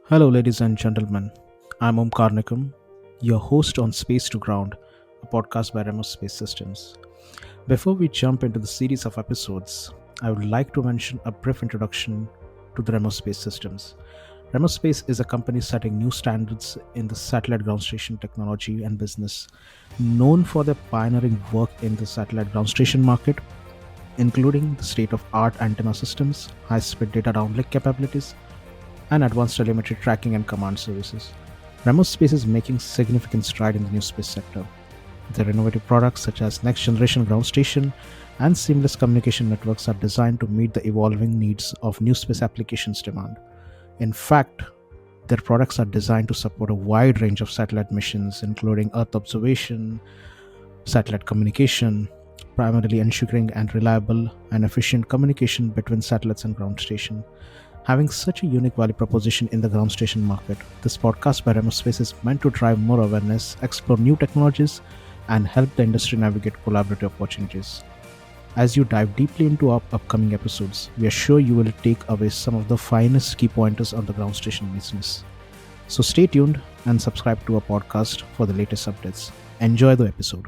Hello, ladies and gentlemen. I'm Omkar Nikam, your host on Space to Ground, a podcast by Remos Space Systems. Before we jump into the series of episodes, I would like to mention a brief introduction to the Remos Space Systems. Remos Space is a company setting new standards in the satellite ground station technology and business, known for their pioneering work in the satellite ground station market, including the state of art antenna systems, high speed data downlink capabilities, and advanced telemetry tracking and command services. Remos Space is making significant stride in the new space sector. Their innovative products such as next generation ground station and seamless communication networks are designed to meet the evolving needs of new space applications demand. In fact, their products are designed to support a wide range of satellite missions, including Earth observation, satellite communication, primarily ensuring and reliable and efficient communication between satellites and ground station. Having such a unique value proposition in the ground station market, this podcast by Remos Space is meant to drive more awareness, explore new technologies, and help the industry navigate collaborative opportunities. As you dive deeply into our upcoming episodes, we are sure you will take away some of the finest key pointers on the ground station business. So stay tuned and subscribe to our podcast for the latest updates. Enjoy the episode.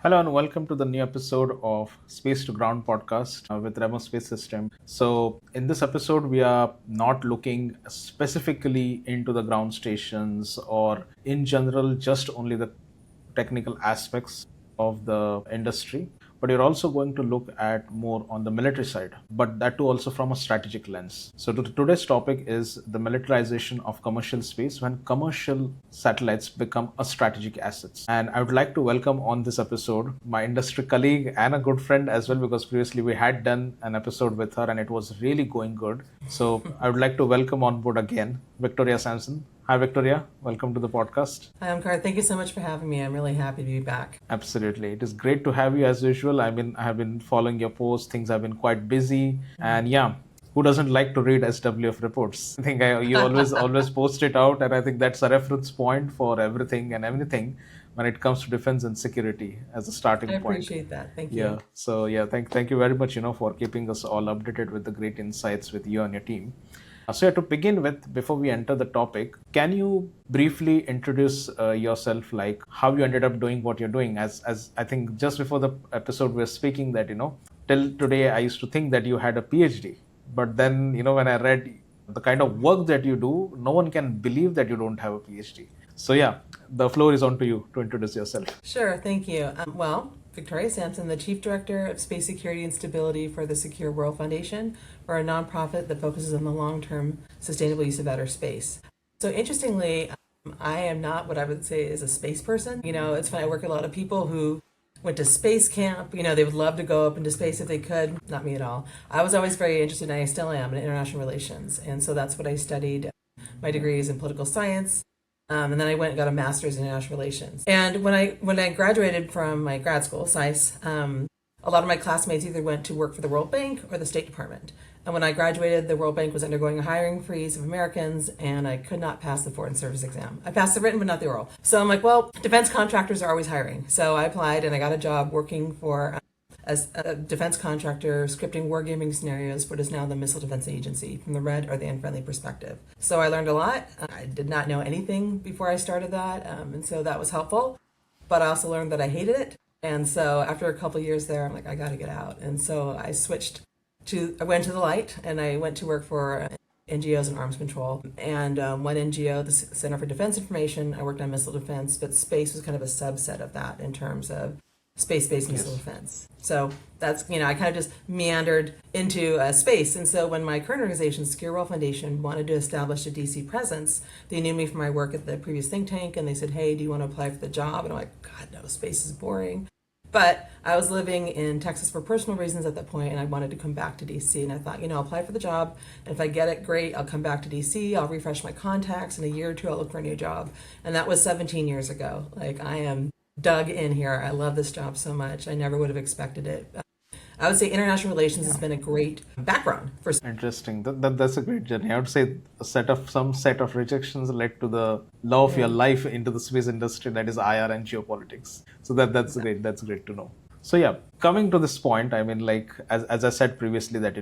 Hello and welcome to the new episode of Space to Ground podcast with Remos Space System. So in this episode, we are not looking specifically into the ground stations or in general, just only the technical aspects of the industry, but you're also going to look at more on the military side, but that too also from a strategic lens. So today's topic is the militarization of commercial space when commercial satellites become a strategic assets. And I would like to welcome on this episode my industry colleague and a good friend as well, because previously we had done an episode with her and it was really going good. So I would like to welcome on board again Victoria Samson. Hi, Victoria. Welcome to the podcast. Hi, Omkar. Thank you so much for having me. I'm really happy to be back. Absolutely. It is great to have you as usual. I have been following your posts. Things have been quite busy. And yeah, who doesn't like to read SWF reports? I think you always post it out. And I think that's a reference point for everything and anything when it comes to defense and security as a starting point. I appreciate that. Thank you. Yeah. So yeah, thank you very much, for keeping us all updated with the great insights with you and your team. So to begin with, before we enter the topic, can you briefly introduce yourself, like how you ended up doing what you're doing? As I think just before the episode we were speaking that, till today I used to think that you had a PhD. But then, when I read the kind of work that you do, no one can believe that you don't have a PhD. So yeah, the floor is on to you to introduce yourself. Sure, thank you. Victoria Samson, the Chief Director of Space Security and Stability for the Secure World Foundation. We're a nonprofit that focuses on the long-term sustainable use of outer space. So interestingly, I am not what I would say is a space person. It's funny, I work with a lot of people who went to space camp. They would love to go up into space if they could. Not me at all. I was always very interested, and I still am, in international relations. And so that's what I studied. My degree is in political science. And then I went and got a master's in international relations. And when I graduated from my grad school, SAIS, a lot of my classmates either went to work for the World Bank or the State Department. And when I graduated, the World Bank was undergoing a hiring freeze of Americans, and I could not pass the Foreign Service exam. I passed the written, but not the oral. So I'm like, well, defense contractors are always hiring. So I applied, and I got a job working for as a defense contractor scripting wargaming scenarios for what is now the Missile Defense Agency from the red or the unfriendly perspective. So I learned a lot. I did not know anything before I started that, and so that was helpful. But I also learned that I hated it. And so after a couple of years there, I'm like, I got to get out. And so I went to the light, and I went to work for NGOs and arms control. And one NGO, the Center for Defense Information, I worked on missile defense, but space was kind of a subset of that in terms of space-based missile defense. So that's, I kind of just meandered into space. And so when my current organization, Secure World Foundation, wanted to establish a DC presence, they knew me from my work at the previous think tank, and they said, hey, do you want to apply for the job? And I'm like, God, no, space is boring. But I was living in Texas for personal reasons at that point, and I wanted to come back to DC. And I thought, I'll apply for the job. And if I get it, great, I'll come back to DC. I'll refresh my contacts. In a year or two, I'll look for a new job. And that was 17 years ago. Like, I am dug in here. I love this job so much. I never would have expected it. I would say international relations has been a great background for. Interesting. That's a great journey. I would say some set of rejections led to the love of your life into the space industry, that is IR and geopolitics. So that's great. That's great to know. So yeah, coming to this point, I mean, like as I said previously, that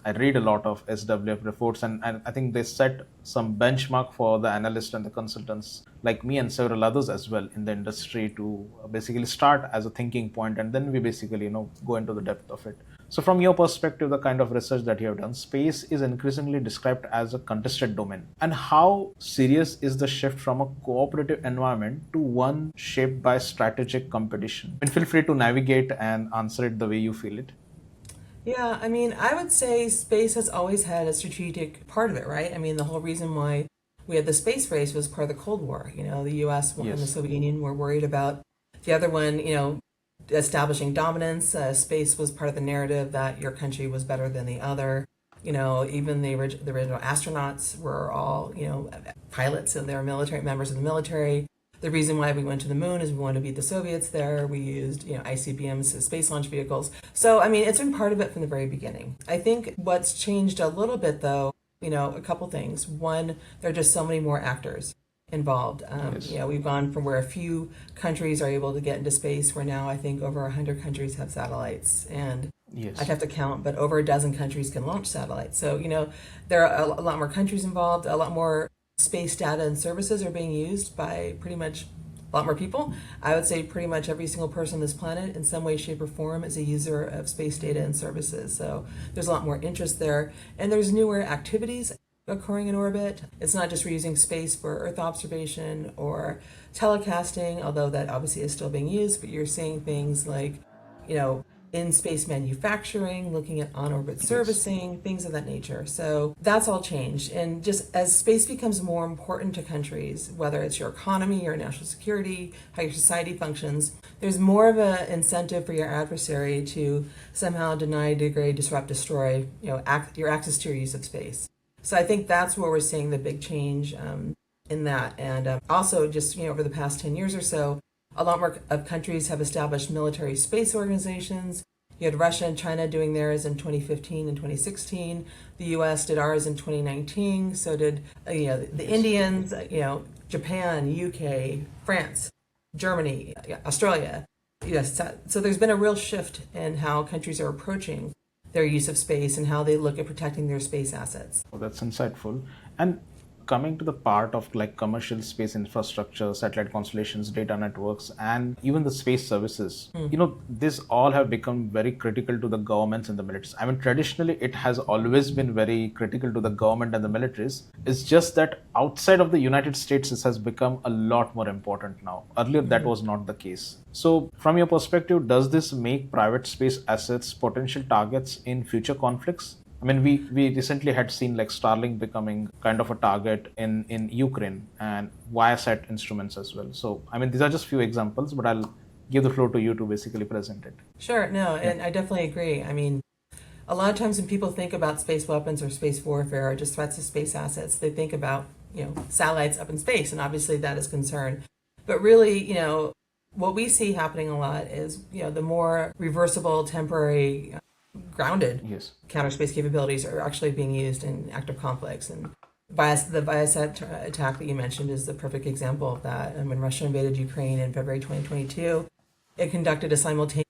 I read a lot of SWF reports, and I think they set some benchmark for the analysts and the consultants like me and several others as well in the industry to basically start as a thinking point, and then we basically go into the depth of it. So from your perspective, the kind of research that you have done, space is increasingly described as a contested domain. And how serious is the shift from a cooperative environment to one shaped by strategic competition? And feel free to navigate and answer it the way you feel it. Yeah, I mean, I would say space has always had a strategic part of it, right? I mean, the whole reason why we had the space race was part of the Cold War. The US and the Yes. Soviet Union were worried about the other one, establishing dominance. Space was part of the narrative that your country was better than the other. Even the original astronauts were all, pilots and they were military members of the military. The reason why we went to the moon is we wanted to beat the Soviets there. We used, ICBMs as space launch vehicles. So, I mean, it's been part of it from the very beginning. I think what's changed a little bit, though, a couple things. One, there are just so many more actors involved. Yes. We've gone from where a few countries are able to get into space, where now I think over 100 countries have satellites. And Yes. I'd have to count, but over a dozen countries can launch satellites. So, there are a lot more countries involved, a lot more space data and services are being used by pretty much a lot more people. I would say pretty much every single person on this planet in some way, shape, or form is a user of space data and services. So there's a lot more interest there. And there's newer activities occurring in orbit. It's not just we're using space for Earth observation or telecasting, although that obviously is still being used, but you're seeing things like, in space manufacturing, looking at on orbit servicing, things of that nature. So that's all changed. And just as space becomes more important to countries, whether it's your economy, your national security, how your society functions, there's more of an incentive for your adversary to somehow deny, degrade, disrupt, destroy, your access to your use of space. So I think that's where we're seeing the big change in that. And also just, over the past 10 years or so, a lot more of countries have established military space organizations. You had Russia and China doing theirs in 2015 and 2016. The U.S. did ours in 2019. So did the Indians, Japan, UK, France, Germany, Australia. Yes. So there's been a real shift in how countries are approaching their use of space and how they look at protecting their space assets. Oh, that's insightful. And coming to the part of like commercial space infrastructure, satellite constellations, data networks, and even the space services, these all have become very critical to the governments and the militaries. I mean, traditionally, it has always been very critical to the government and the militaries. It's just that outside of the United States, this has become a lot more important now. Earlier, that was not the case. So, from your perspective, does this make private space assets potential targets in future conflicts? I mean, we recently had seen like Starlink becoming kind of a target in Ukraine and Viasat instruments as well. So, I mean, these are just few examples, but I'll give the floor to you to basically present it. Sure, no, and I definitely agree. I mean, a lot of times when people think about space weapons or space warfare or just threats to space assets, they think about, satellites up in space, and obviously that is concern. But really, what we see happening a lot is, the more reversible, temporary, grounded Yes. counter space capabilities are actually being used in active conflicts. And the Viasat attack that you mentioned is the perfect example of that. And when Russia invaded Ukraine in February 2022, it conducted a simultaneous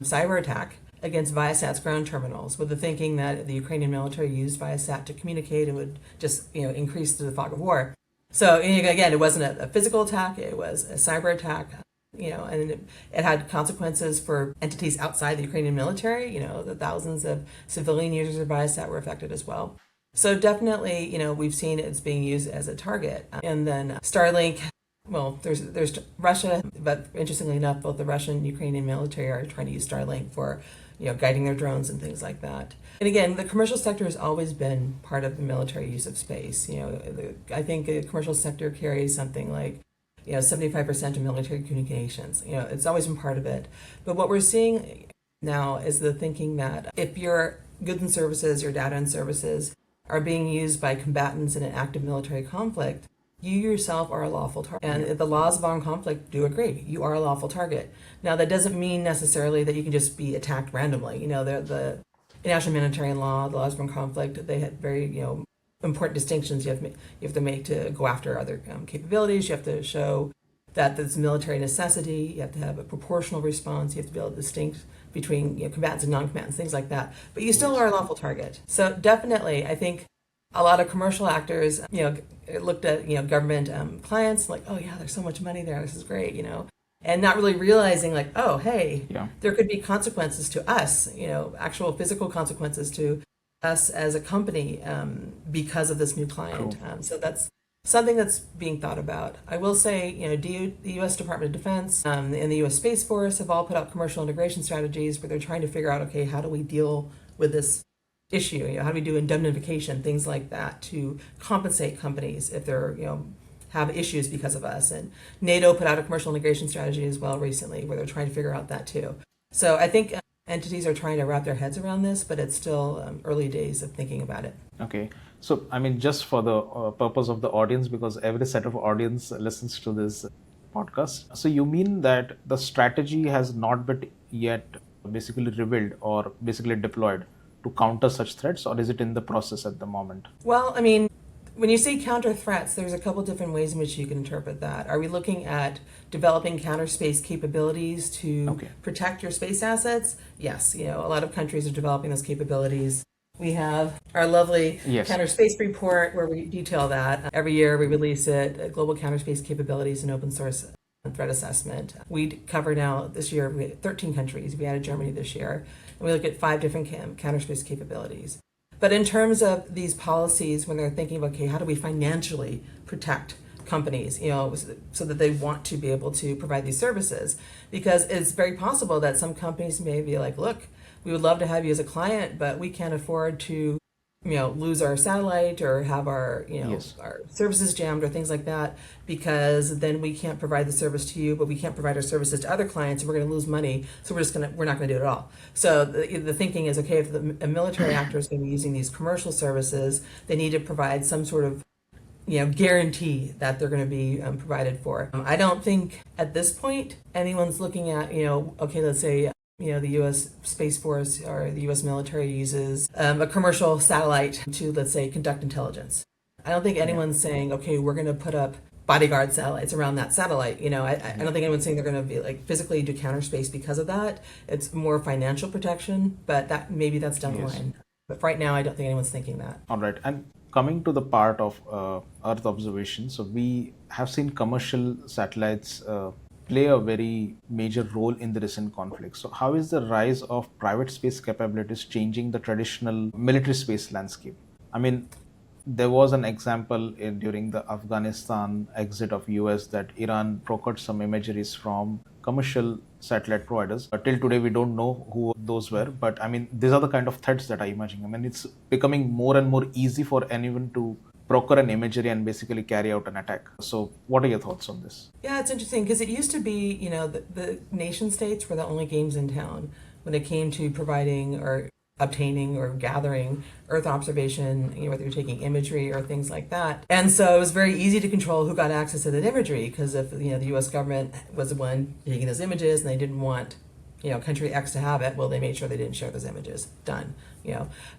cyber attack against Viasat's ground terminals with the thinking that the Ukrainian military used Viasat to communicate and would just increase the fog of war. So again, it wasn't a physical attack, it was a cyber attack. And it had consequences for entities outside the Ukrainian military. The thousands of civilian users of Viasat were affected as well. So definitely, we've seen it's being used as a target. And then Starlink, well, there's Russia, but interestingly enough, both the Russian and Ukrainian military are trying to use Starlink for, guiding their drones and things like that. And again, the commercial sector has always been part of the military use of space. I think the commercial sector carries something like 75% of military communications. It's always been part of it. But what we're seeing now is the thinking that if your goods and services, your data and services are being used by combatants in an active military conflict, you yourself are a lawful target. And the laws of armed conflict do agree. You are a lawful target. Now, that doesn't mean necessarily that you can just be attacked randomly. The international humanitarian law, the laws of armed conflict, they had very, important distinctions you have to make to go after other capabilities. You have to show that there's military necessity. You have to have a proportional response. You have to be able to distinguish between combatants and non-combatants, things like that. But you still are a lawful target. So definitely, I think a lot of commercial actors, looked at government clients like, oh yeah, there's so much money there. This is great, and not really realizing like, oh hey, there could be consequences to us, actual physical consequences to us as a company because of this new client. Cool. So that's something that's being thought about. I will say, the U.S. Department of Defense and the U.S. Space Force have all put out commercial integration strategies where they're trying to figure out, okay, how do we deal with this issue? How do we do indemnification, things like that, to compensate companies if they're, have issues because of us. And NATO put out a commercial integration strategy as well recently where they're trying to figure out that too. So I think entities are trying to wrap their heads around this, but it's still early days of thinking about it. Okay. So, just for the purpose of the audience, because every set of audience listens to this podcast. So, you mean that the strategy has not been yet basically revealed or basically deployed to counter such threats, or is it in the process at the moment? Well, when you say counter threats, there's a couple different ways in which you can interpret that. Are we looking at developing counter space capabilities to protect your space assets? Yes, a lot of countries are developing those capabilities. We have our lovely counter space report where we detail that. Every year we release it, Global Counter Space Capabilities and Open Source Threat Assessment. We cover now this year, we had 13 countries. We added Germany this year. And we look at 5 different counter space capabilities. But in terms of these policies, when they're thinking about, okay, how do we financially protect companies, so that they want to be able to provide these services? Because it's very possible that some companies may be like, look, we would love to have you as a client, but we can't afford to, lose our satellite or have our, our services jammed or things like that, because then we can't provide the service to you, but we can't provide our services to other clients, and we're going to lose money. So we're not going to do it at all. So the thinking is, okay, if a military actor is going to be using these commercial services, they need to provide some sort of guarantee that they're going to be provided for. I don't think at this point anyone's looking at, okay, let's say, the U.S. Space Force or the U.S. military uses a commercial satellite to, let's say, conduct intelligence. I don't think anyone's saying, okay, we're going to put up bodyguard satellites around that satellite. I don't think anyone's saying they're going to be like physically do counter space because of that. It's more financial protection, but that's down the line. But right now, I don't think anyone's thinking that. All right. And coming to the part of Earth observation, so we have seen commercial satellites play a very major role in the recent conflict. So how is the rise of private space capabilities changing the traditional military space landscape? There was an example during the Afghanistan exit of US that Iran procured some imageries from commercial satellite providers. Till today, we don't know who those were. But these are the kind of threats that are emerging. It's becoming more and more easy for anyone to procure an imagery and basically carry out an attack. So what are your thoughts on this? Yeah, it's interesting because it used to be, the nation states were the only games in town when it came to providing or obtaining or gathering Earth observation, whether you're taking imagery or things like that. And so it was very easy to control who got access to that imagery, because if, the US government was the one taking those images and they didn't want, country X to have it, well, they made sure they didn't share those images. Done.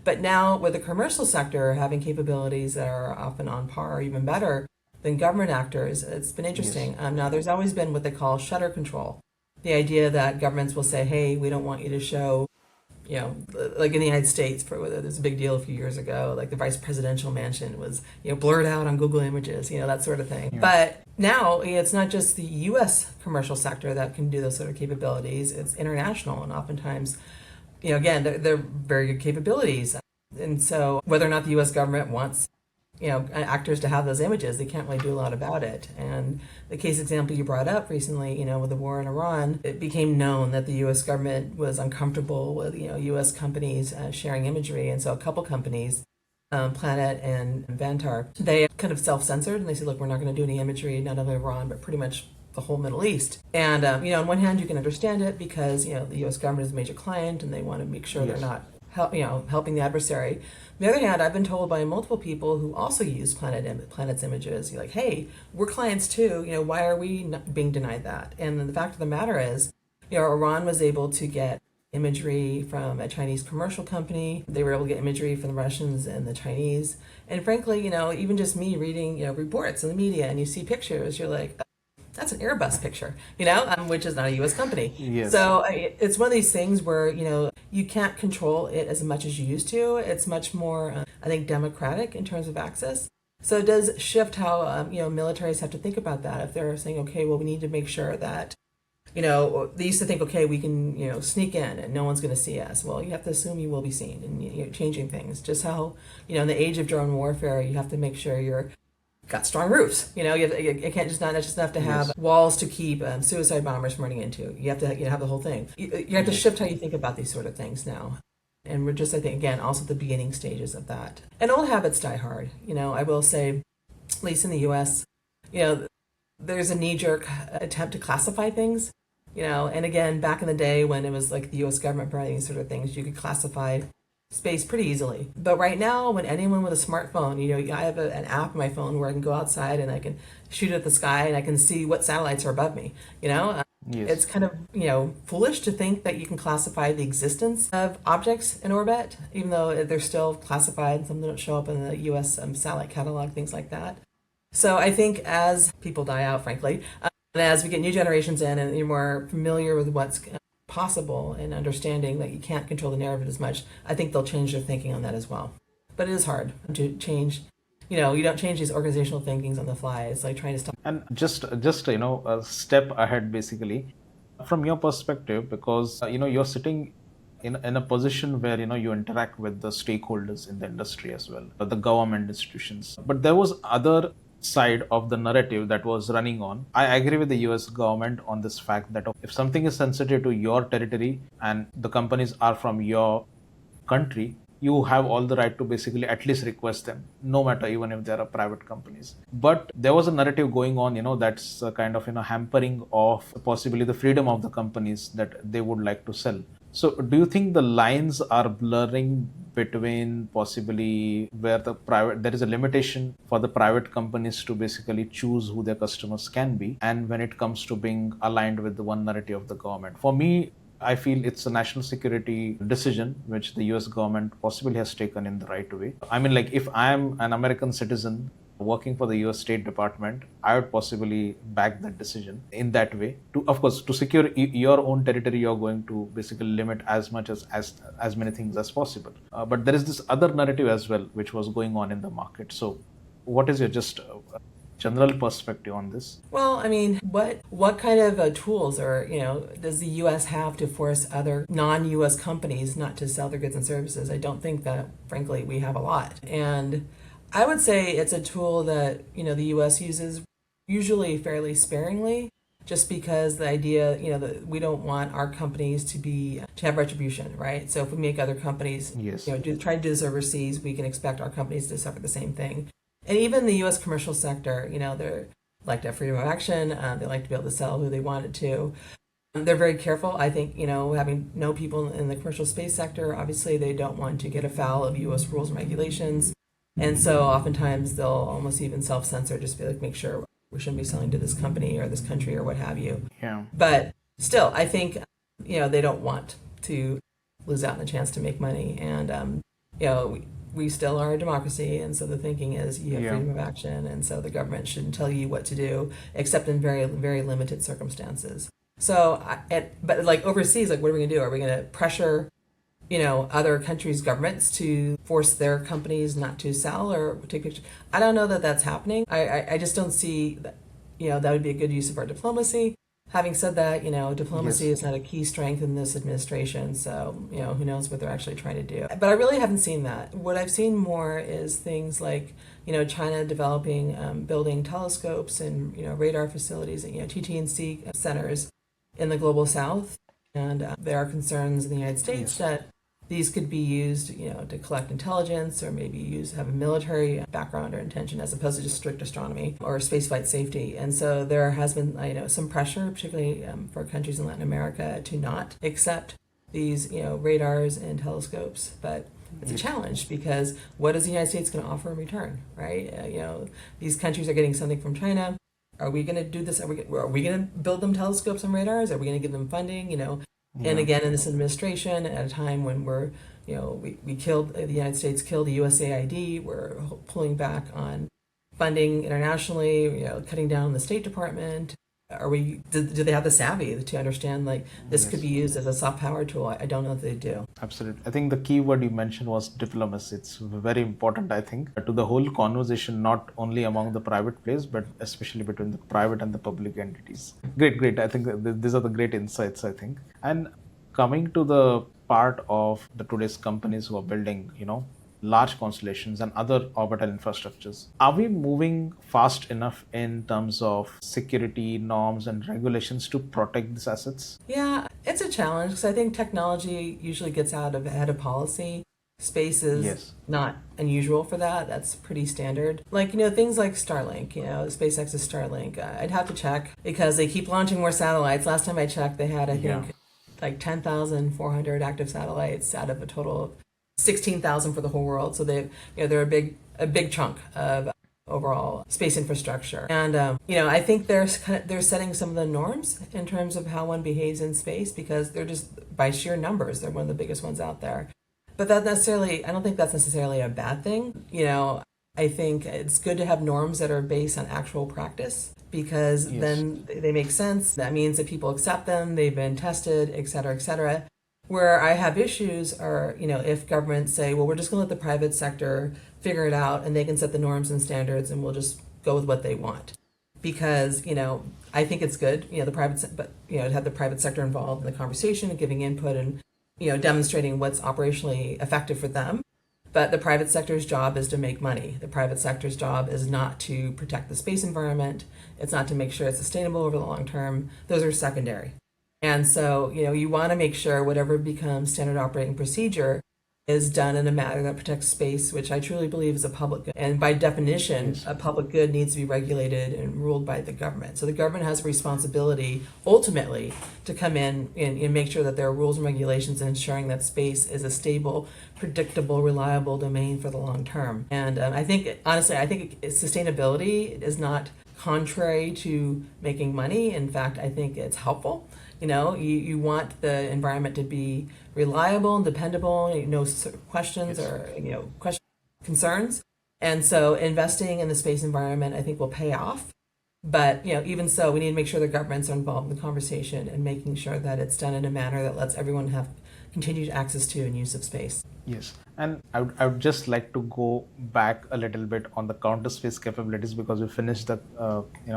But now with the commercial sector having capabilities that are often on par or even better than government actors, it's been interesting. Now, there's always been what they call shutter control. The idea that governments will say, hey, we don't want you to show, like in the United States, there's a big deal a few years ago, like the vice presidential mansion was, blurred out on Google Images, that sort of thing. Yeah. But now it's not just the U.S. commercial sector that can do those sort of capabilities, it's international, and oftentimes, again, they're very good capabilities. And so whether or not the U.S. government wants actors to have those images, they can't really do a lot about it. And the case example you brought up recently, with the war in Iran, it became known that the U.S. government was uncomfortable with, U.S. companies sharing imagery. And so a couple companies, Planet and Vantar, they kind of self-censored, and they said, look, we're not going to do any imagery, not only Iran, but pretty much the whole Middle East. And, on one hand, you can understand it because, the U.S. government is a major client and they want to make sure they're not helping the adversary. On the other hand, I've been told by multiple people who also use Planet's images, like, hey, we're clients too, why are we not being denied that? And the fact of the matter is, Iran was able to get imagery from a Chinese commercial company. They were able to get imagery from the Russians and the Chinese. And frankly, even just me reading, reports in the media, and you see pictures, you're like, that's an Airbus picture, which is not a U.S. company. Yes. So it's one of these things where, you can't control it as much as you used to. It's much more, I think, democratic in terms of access. So it does shift how, militaries have to think about that. If they're saying, okay, well, we need to make sure that, they used to think, okay, we can, sneak in and no one's going to see us. Well, you have to assume you will be seen, and you're changing things. Just how, in the age of drone warfare, you have to make sure you're got strong roofs. It can't just not just enough to have walls to keep suicide bombers from running into. You have to have the whole thing. You have to shift how you think about these sort of things now. And we're just, I think, again, also at the beginning stages of that. And old habits die hard. I will say, at least in the U.S., there's a knee-jerk attempt to classify things. And again, back in the day when it was like the U.S. government providing these sort of things, you could classify space pretty easily. But right now, when anyone with a smartphone, I have an app on my phone where I can go outside and I can shoot at the sky and I can see what satellites are above me. Yes. It's kind of, foolish to think that you can classify the existence of objects in orbit, even though they're still classified. Some don't show up in the U.S. Satellite catalog, things like that. So I think as people die out, frankly, and as we get new generations in and you're more familiar with what's possible and understanding that you can't control the narrative as much, I think they'll change their thinking on that as well. But it is hard to change. You don't change these organizational thinkings on the fly. It's like trying to stop. And just a step ahead, basically, from your perspective, because you're sitting in a position where you interact with the stakeholders in the industry as well, the government institutions. But there was other side of the narrative that was running on. I agree with the US government on this fact that if something is sensitive to your territory and the companies are from your country, you have all the right to basically at least request them, no matter even if they are private companies. But there was a narrative going on, that's kind of, hampering of possibly the freedom of the companies that they would like to sell. So do you think the lines are blurring between possibly where there is a limitation for the private companies to basically choose who their customers can be, and when it comes to being aligned with the one narrative of the government? For me, I feel it's a national security decision which the US government possibly has taken in the right way. I mean, like, if I am an American citizen working for the US State Department, I would possibly back that decision in that way. Of course, to secure your own territory, you're going to basically limit as much as many things as possible. But there is this other narrative as well, which was going on in the market. So what is your general perspective on this? Well, I mean, what kind of tools does the U.S. have to force other non-U.S. companies not to sell their goods and services? I don't think that, frankly, we have a lot. And I would say it's a tool that, the U.S. uses usually fairly sparingly, just because the idea, that we don't want our companies to have retribution, right? So if we make other companies, Yes. Try to do this overseas, we can expect our companies to suffer the same thing. And even the U.S. commercial sector, they like to have freedom of action. They like to be able to sell who they wanted to. They're very careful. I think, having no people in the commercial space sector, obviously they don't want to get afoul of U.S. rules and regulations. And so oftentimes they'll almost even self-censor, just be like, make sure we shouldn't be selling to this company or this country or what have you. Yeah. But still, I think, they don't want to lose out on the chance to make money. And, we still are a democracy, and so the thinking is you have freedom of action, and so the government shouldn't tell you what to do, except in very, very limited circumstances. So, but like overseas, like what are we going to do? Are we going to pressure, other countries' governments to force their companies not to sell or take pictures? I don't know that that's happening. I just don't see that, that would be a good use of our diplomacy. Having said that, diplomacy is not a key strength in this administration, so, who knows what they're actually trying to do. But I really haven't seen that. What I've seen more is things like, China developing, building telescopes and, radar facilities and, TT&C centers in the global south. And there are concerns in the United States that these could be used, to collect intelligence or maybe have a military background or intention as opposed to just strict astronomy or spaceflight safety. And so there has been, some pressure, particularly for countries in Latin America, to not accept these, radars and telescopes. But it's a challenge because what is the United States going to offer in return, right? These countries are getting something from China. Are we going to do this? Are we going to build them telescopes and radars? Are we going to give them funding? And again, in this administration, at a time when we killed, the United States killed the USAID, we're pulling back on funding internationally, cutting down the State Department. Do they have the savvy to understand like this could Yes. be used as a soft power tool? I don't know if they do. Absolutely. I think the key word you mentioned was diplomacy. It's very important, I think, to the whole conversation, not only among the private players, but especially between the private and the public entities. Great, great. I think these are the great insights, I think. And coming to the part of the today's companies who are building, large constellations and other orbital infrastructures. Are we moving fast enough in terms of security norms and regulations to protect these assets? Yeah, it's a challenge because I think technology usually gets out of ahead of policy. Space is Yes. not unusual for that. That's pretty standard. Like, things like Starlink, SpaceX's Starlink. I'd have to check because they keep launching more satellites. Last time I checked, they had, I Yeah. think, like 10,400 active satellites out of a total of 16,000 for the whole world. So they're a big chunk of overall space infrastructure. And I think they're setting some of the norms in terms of how one behaves in space because they're just by sheer numbers they're one of the biggest ones out there. But I don't think that's necessarily a bad thing. I think it's good to have norms that are based on actual practice because Yes. then they make sense. That means that people accept them, they've been tested, et cetera, et cetera. Where I have issues are, if governments say, well, we're just going to let the private sector figure it out and they can set the norms and standards and we'll just go with what they want. Because, I think it's good, to have the private sector involved in the conversation and giving input and, demonstrating what's operationally effective for them. But the private sector's job is to make money. The private sector's job is not to protect the space environment. It's not to make sure it's sustainable over the long term. Those are secondary. And so, you want to make sure whatever becomes standard operating procedure is done in a manner that protects space, which I truly believe is a public good. And by definition, Yes. a public good needs to be regulated and ruled by the government. So the government has a responsibility ultimately to come in and make sure that there are rules and regulations ensuring that space is a stable, predictable, reliable domain for the long term. And honestly, I think sustainability is not contrary to making money. In fact, I think it's helpful. You want the environment to be reliable and dependable, no questions Yes. or, concerns. And so investing in the space environment, I think will pay off. But, even so, we need to make sure the governments are involved in the conversation and making sure that it's done in a manner that lets everyone have continued access to and use of space. Yes, and I would just like to go back a little bit on the counter space capabilities because we finished the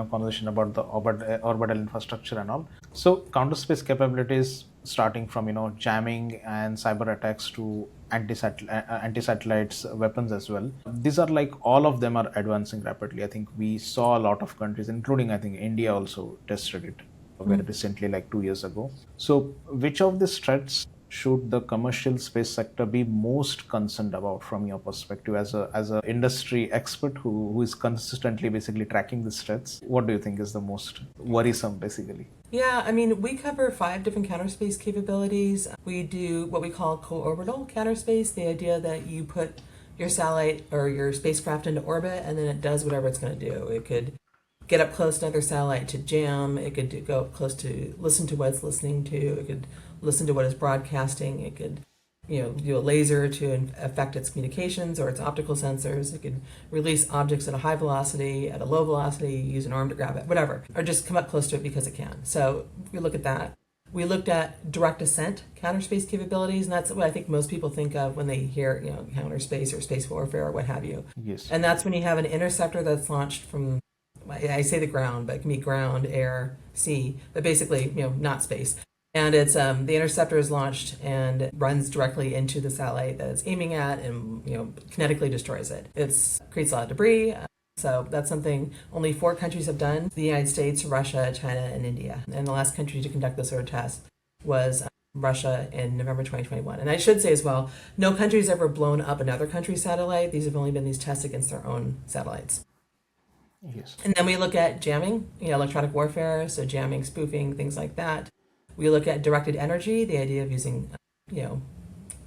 conversation about the orbital infrastructure and all. So counter space capabilities, starting from jamming and cyber attacks to anti-satellites weapons as well. These are like all of them are advancing rapidly. I think we saw a lot of countries, including I think India, also tested it very recently, like 2 years ago. So which of these threats should the commercial space sector be most concerned about from your perspective as a industry expert who is consistently basically tracking the threats? What do you think is the most worrisome basically? Yeah, I mean, we cover 5 different counter space capabilities. We do what we call co-orbital counter space, the idea that you put your satellite or your spacecraft into orbit and then it does whatever it's going to do. It could get up close to another satellite to jam. It could go up close to listen to what it's listening to. It could listen to what it's broadcasting. It could, do a laser to affect its communications or its optical sensors. It could release objects at a high velocity, at a low velocity, use an arm to grab it, whatever, or just come up close to it because it can. So we look at that. We looked at direct ascent counter space capabilities, and that's what I think most people think of when they hear, counter space or space warfare or what have you. Yes. And that's when you have an interceptor that's launched from, I say the ground, but it can be ground, air, sea, but basically, not space. And it's the interceptor is launched and runs directly into the satellite that it's aiming at, and kinetically destroys it. It creates a lot of debris. So that's something only 4 countries have done: the United States, Russia, China, and India. And the last country to conduct this sort of test was Russia in November 2021. And I should say as well, no country's ever blown up another country's satellite. These have only been these tests against their own satellites. Yes. And then we look at jamming, electronic warfare, so jamming, spoofing, things like that. We look at directed energy, the idea of using,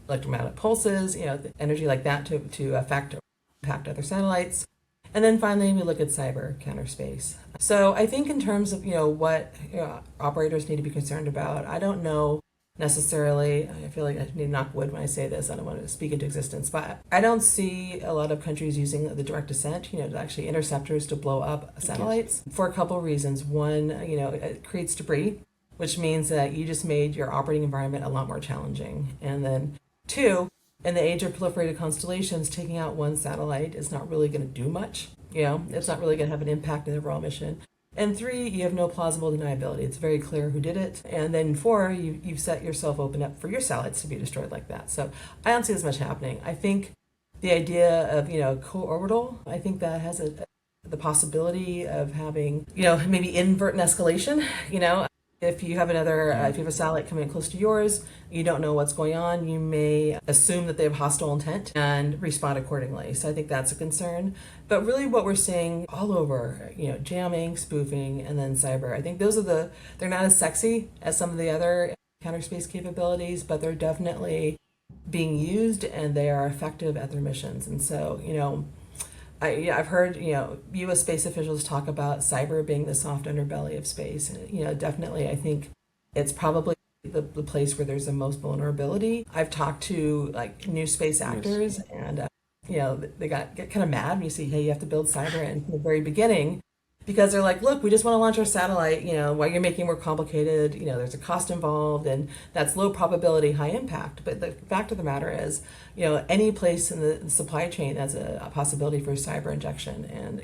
electromagnetic pulses, energy like that to affect or impact other satellites. And then finally, we look at cyber counter space. So I think in terms of, what operators need to be concerned about, I don't know necessarily. I feel like I need to knock wood when I say this. I don't want to speak into existence, but I don't see a lot of countries using the direct descent, to actually interceptors to blow up satellites for a couple of reasons. One, it creates debris, which means that you just made your operating environment a lot more challenging. And then two, in the age of proliferated constellations, taking out one satellite is not really going to do much. It's not really going to have an impact in the overall mission. And three, you have no plausible deniability. It's very clear who did it. And then four, you've set yourself open up for your satellites to be destroyed like that. So I don't see this much happening. I think the idea of, co-orbital, I think that has the possibility of having, maybe invert an escalation, If you have if you have a satellite coming in close to yours, you don't know what's going on, you may assume that they have hostile intent and respond accordingly. So I think that's a concern. But really what we're seeing all over, jamming, spoofing, and then cyber, I think they're not as sexy as some of the other counter space capabilities, but they're definitely being used and they are effective at their missions. And so, I've heard, U.S. space officials talk about cyber being the soft underbelly of space. And, definitely, I think it's probably the place where there's the most vulnerability. I've talked to new space actors, and they get kind of mad when you see, hey, you have to build cyber in from the very beginning. Because they're like, look, we just want to launch our satellite, while you're making it more complicated, there's a cost involved, and that's low probability, high impact. But the fact of the matter is, any place in the supply chain has a possibility for cyber injection. And,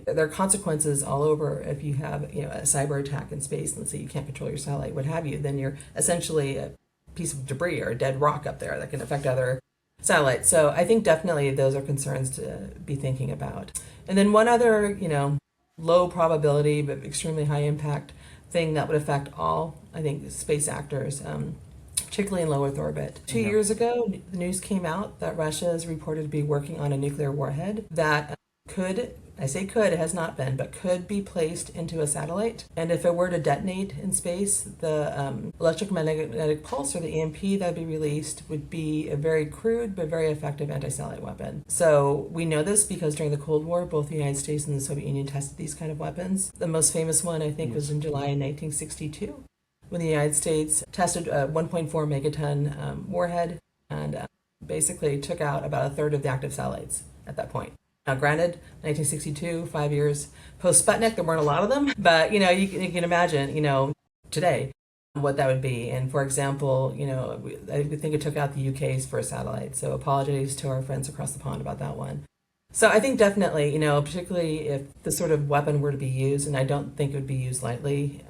there are consequences all over if you have, a cyber attack in space. Let's say you can't control your satellite, what have you, then you're essentially a piece of debris or a dead rock up there that can affect other satellites. So I think definitely those are concerns to be thinking about. And then one other, low probability but extremely high impact thing that would affect all, I think, space actors, particularly in low Earth orbit. 2 years ago, the news came out that Russia is reported to be working on a nuclear warhead that could, I say could, it has not been, but could be placed into a satellite. And if it were to detonate in space, the electromagnetic pulse, or the EMP that would be released, would be a very crude but very effective anti-satellite weapon. So we know this because during the Cold War, both the United States and the Soviet Union tested these kind of weapons. The most famous one, I think, was in July 1962, when the United States tested a 1.4 megaton warhead and basically took out about a third of the active satellites at that point. Now, granted, 1962, 5 years post-Sputnik, there weren't a lot of them, but, you can imagine, today, what that would be. And for example, I think it took out the UK's first satellite. So apologies to our friends across the pond about that one. So I think definitely, particularly if this sort of weapon were to be used, and I don't think it would be used lightly,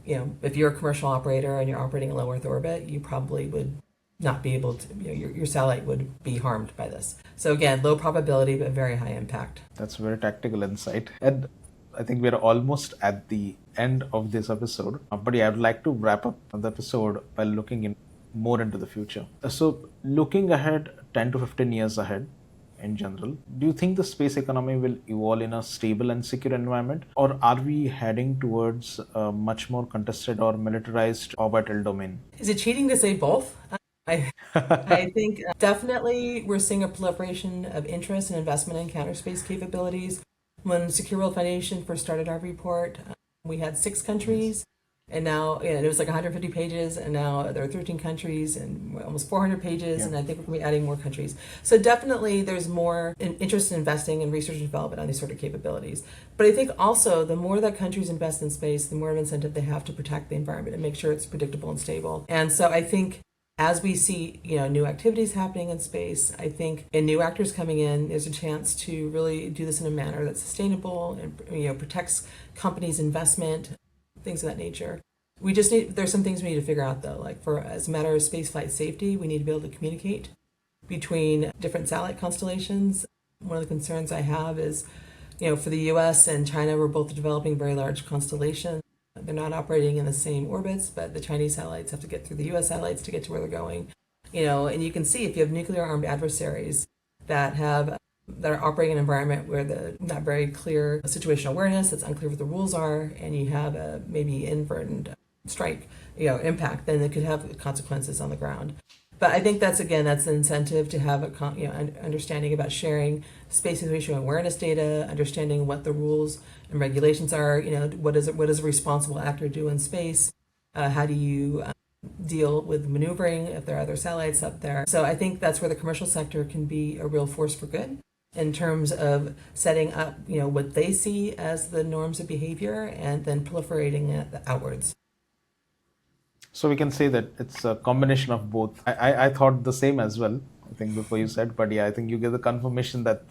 if you're a commercial operator and you're operating in low Earth orbit, you probably would not be able to, your satellite would be harmed by this. So again, low probability, but very high impact. That's very tactical insight. And I think we're almost at the end of this episode. But yeah, I'd like to wrap up the episode by looking more into the future. So looking ahead 10 to 15 years ahead, in general, do you think the space economy will evolve in a stable and secure environment, or are we heading towards a much more contested or militarized orbital domain? Is it cheating to say both? I think definitely we're seeing a proliferation of interest and investment in counter space capabilities. When Secure World Foundation first started our report, we had 6 countries. And now, it was like 150 pages, and now there are 13 countries and almost 400 pages, and I think we're going to be adding more countries. So definitely there's more interest in investing in research and development on these sort of capabilities. But I think also the more that countries invest in space, the more of an incentive they have to protect the environment and make sure it's predictable and stable. And so I think as we see, new activities happening in space, I think, and new actors coming in, there's a chance to really do this in a manner that's sustainable and, protects companies' investment, things of that nature. There's some things we need to figure out though, like as a matter of spaceflight safety, we need to be able to communicate between different satellite constellations. One of the concerns I have is, for the US and China, we're both developing very large constellations. They're not operating in the same orbits, but the Chinese satellites have to get through the US satellites to get to where they're going. And you can see if you have nuclear armed adversaries that are operating in an environment where the not very clear situational awareness, it's unclear what the rules are, and you have a maybe inadvertent strike, impact, then it could have consequences on the ground. But I think that's an incentive to have understanding about sharing space situational awareness data, understanding what the rules and regulations are. What does a responsible actor do in space? How do you deal with maneuvering if there are other satellites up there. So I think that's where the commercial sector can be a real force for good in terms of setting up, what they see as the norms of behavior and then proliferating it outwards. So we can say that it's a combination of both. I thought the same as well, I think, before you said, but yeah, I think you get the confirmation that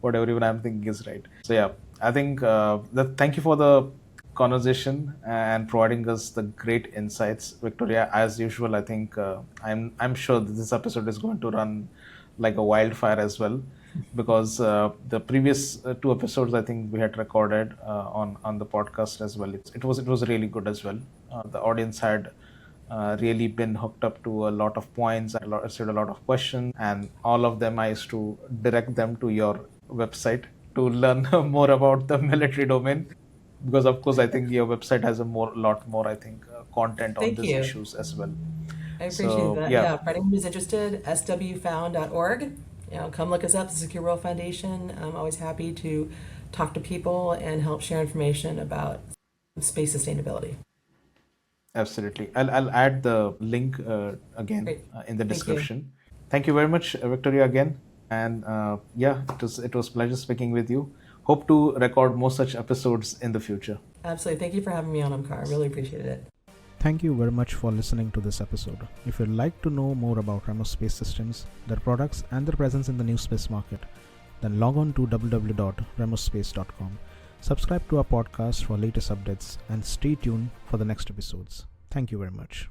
whatever even I'm thinking is right. So yeah, I think thank you for the conversation and providing us the great insights, Victoria. As usual, I think I'm sure that this episode is going to run like a wildfire as well, because the previous two episodes I think we had recorded on the podcast as well. It was really good as well. The audience had really been hooked up to a lot of points. I answered a lot of questions, and all of them I used to direct them to your website to learn more about the military domain, because of course I think your website has lot more, I think, content on Thank these you. issues as well. I appreciate So that. yeah, Yeah, for anyone who's interested, swfound.org. Come look us up, the Secure World Foundation. I'm always happy to talk to people and help share information about space sustainability. absolutely. I'll add the link again Great. in the Thank you. description. Thank you very much, Victoria, again. And yeah, it was pleasure speaking with you. Hope to record more such episodes in the future. Absolutely. Thank you for having me on, Omkar. I really appreciated it. Thank you very much for listening to this episode. If you'd like to know more about Remos Space Systems, their products, and their presence in the new space market, then log on to www.remosspace.com. Subscribe to our podcast for latest updates and stay tuned for the next episodes. Thank you very much.